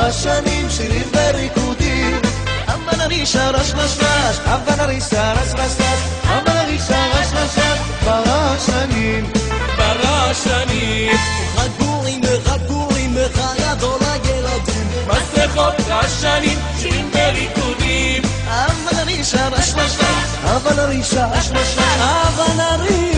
רשנים, שירים וריקודים. אבל הרישה רש רש רש, אבל הרישה רש רש רש, אבל הרישה רש רש רש, ברשנים, ברשנים. חגורים, חיידו לילדים. מסכות רשנים, שירים וריקודים. אבל הרישה רש רש רש, אבל הרישה רש רש רש, אבל הרישה